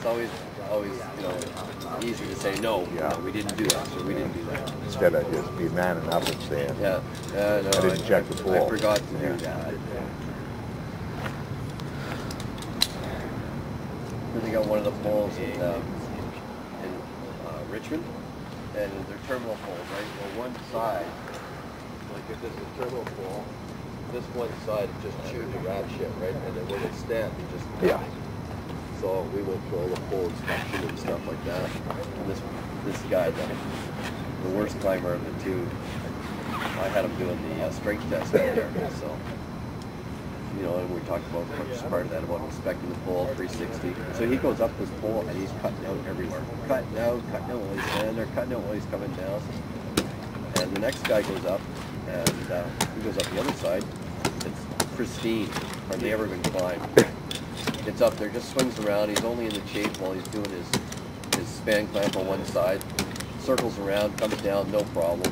always, you know, easy to say no. Yeah. No, we didn't do that, so we didn't do that. Instead of just be man enough and saying, Yeah. No, I didn't check the pool. I forgot to do that. Then they got one of the poles in Richmond, and they're terminal poles, right? Well, one side, like if this is a terminal pole, this one side just chewed the rat shit, right? And then when it's stamped, it just So we went through all the pole inspection and stuff like that. And this guy, the worst climber of the two, I had him doing the strength test out there. So, you know, and we talked about as part of that about inspecting the pole 360. So he goes up this pole and he's cutting out everywhere. Cutting out while he's standing there, cutting out while he's coming down. And the next guy goes up and he goes up the other side. It's pristine, hardly ever been climbed. It's up there, just swings around. He's only in the chafe while he's doing his span clamp on one side. Circles around, comes down, no problem.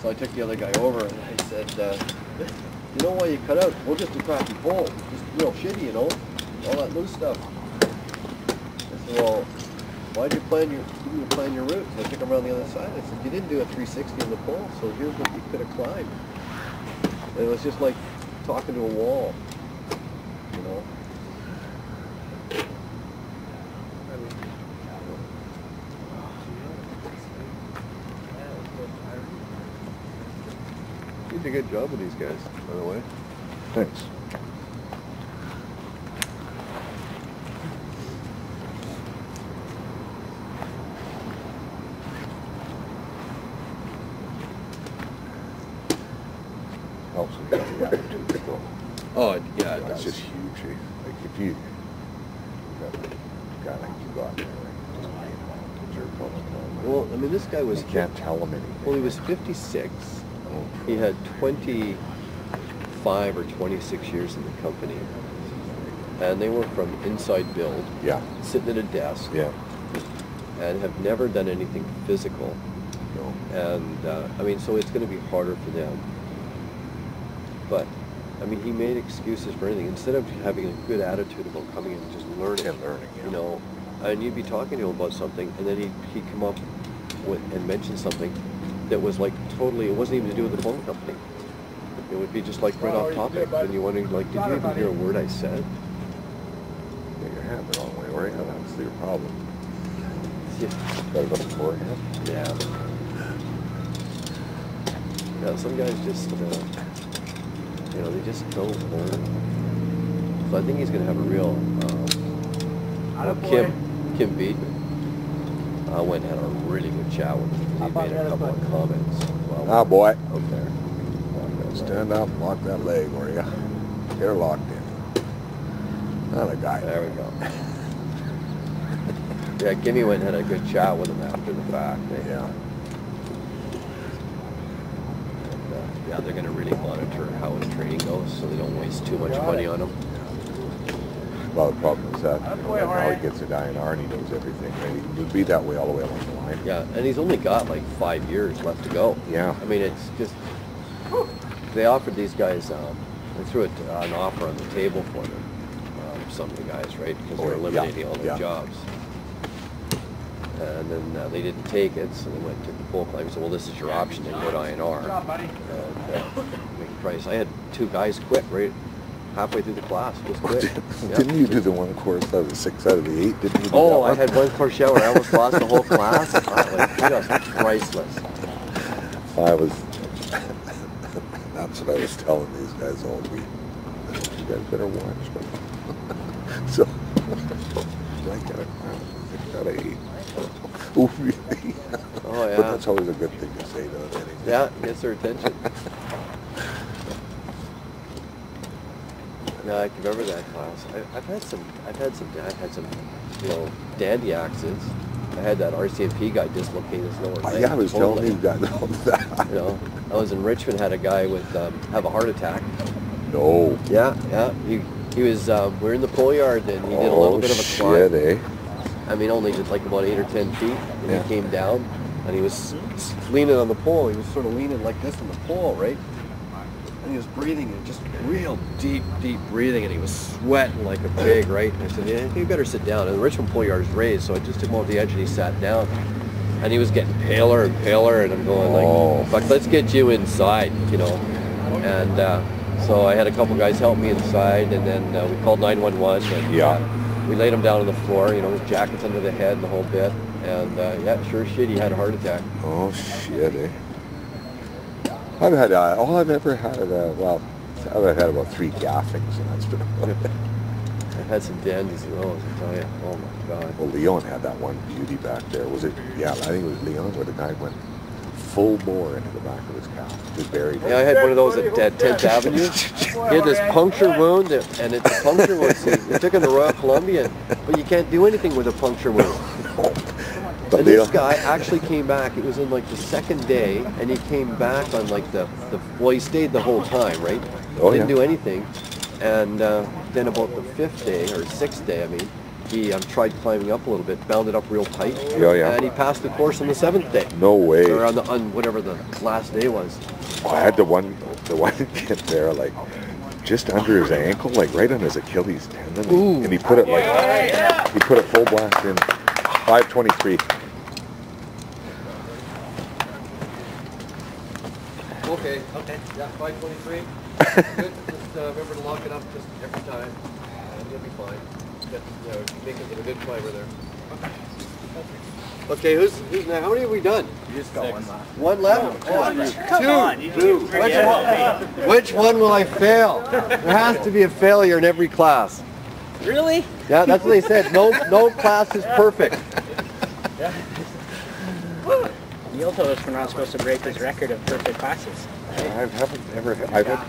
So I took the other guy over and I said, you know why you cut out? Well, just a crappy pole. Just real shitty, you know? All that loose stuff. I said, well, why'd you plan your route? So I took him around the other side. I said, you didn't do a 360 on the pole, so here's what you could have climbed. And it was just like talking to a wall, you know? You did a good job with these guys, by the way. Thanks. Helps with the attitude still. Oh, yeah, it That's does. just huge. Like if you got a guy like you got there, like, jerk all the time. Well, I mean, this guy was... You can't tell him anything. Well, he was 56. He had 25 or 26 years in the company. And they were from inside build, sitting at a desk, and have never done anything physical. No. And, I mean, so it's going to be harder for them. But, I mean, he made excuses for anything. Instead of having a good attitude about coming in and just learning, you know, and you'd be talking to him about something, and then he'd come up with, and mention something that was like totally, it wasn't even to do with the phone company. It would be just like right off topic, and you wondering, like, did you even hear a word I said? Yeah, your hand the wrong way, right? That's your problem. Yeah. Gotta go to forehand. Yeah. Yeah, some guys just, you know, they just don't learn. So I think he's going to have a real, Kim Beatman. I went and had a really good chat with him. He made a couple of comments. Ah, boy. Out there. Stand up, lock that leg, Horia. You're locked in. Not a guy. There we go. Yeah, Kimmy went and had a good chat with him after the fact. Yeah. And, yeah, they're going to really monitor how his training goes so they don't waste too much money on him. Well, the problem is that now he gets an INR and he knows everything. Right? He would be that way all the way along the line. Yeah, and he's only got like 5 years left to go. Yeah. I mean, it's just, they offered these guys, they threw an offer on the table for them, some of the guys, right? Because they're eliminating all their jobs. And then they didn't take it, so they went and took the full claim. So, well, this is your option, then go to INR. Good job, buddy. And, price. I had 2 guys quit right halfway through the class. Just quit. Didn't you do the one course out of the 6 out of the 8? Didn't you do Oh, that I had one course shower. I almost lost the whole class. Like, just priceless. I was. That's what I was telling these guys all week. You guys better watch them. So, I got a 6 out of 8. Oh, really? Oh, yeah. But that's always a good thing to say to them anyway. Yeah, gets their attention. Yeah, I can remember that class. I've had some, you know, dandy accidents. I had that RCMP guy dislocate his lower leg. Yeah, I was telling these guys about that. You know, I was in Richmond, had a guy with have a heart attack. No. Yeah. He was. We're in the pole yard, and he did a little bit of a climb. Shit, eh? I mean, only just like about 8 or 10 feet, and he came down, and he was leaning on the pole. He was sort of leaning like this on the pole, right? And he was breathing, and just real deep breathing, and he was sweating like a pig, right? And I said, yeah, you better sit down. And the Richmond pull yard is raised, so I just took him over the edge and he sat down. And he was getting paler and paler, and I'm going like, "Fuck, let's get you inside," you know. And so I had a couple guys help me inside, and then we called 911. And we laid him down on the floor, you know, with jackets under the head and the whole bit. And yeah, sure as shit, he had a heart attack. Oh shit, eh? I've had all I've ever had. Well, I've had about 3 gaffings, and that's been about it. I've had some dandies as well, I tell you. Oh my God. Well, Leon had that one beauty back there. Was it? Yeah, I think it was Leon where the guy went full bore into the back of his calf, just buried. Yeah, I had one of those at 10th Avenue. He had this puncture wound, and it's a puncture wound. So he took him to Royal Columbia, but you can't do anything with a puncture wound. But and this guy actually came back. It was in like the 2nd day, and he came back on like well, he stayed the whole time, right? Didn't do anything. And then about the 5th day, or 6th day, I mean, he tried climbing up a little bit, bound it up real tight, and he passed the course on the 7th day. No way. Or on whatever the last day was. Oh, I had the one kid there, like, just under his ankle, like right on his Achilles tendon. Ooh. And he put it like, he put a full blast in 5:23. Okay, yeah, 5:23. Good, just remember to lock it up just every time, and you'll be fine. Make it with a good climber there. Okay, who's now? How many have we done? You just got 1 left. 1 left? Come on. Two. Which one will I fail? There has to be a failure in every class. Really? Yeah, that's what they said. No class is perfect. Neil told us we're not supposed to break his record of perfect classes. I haven't ever. I've had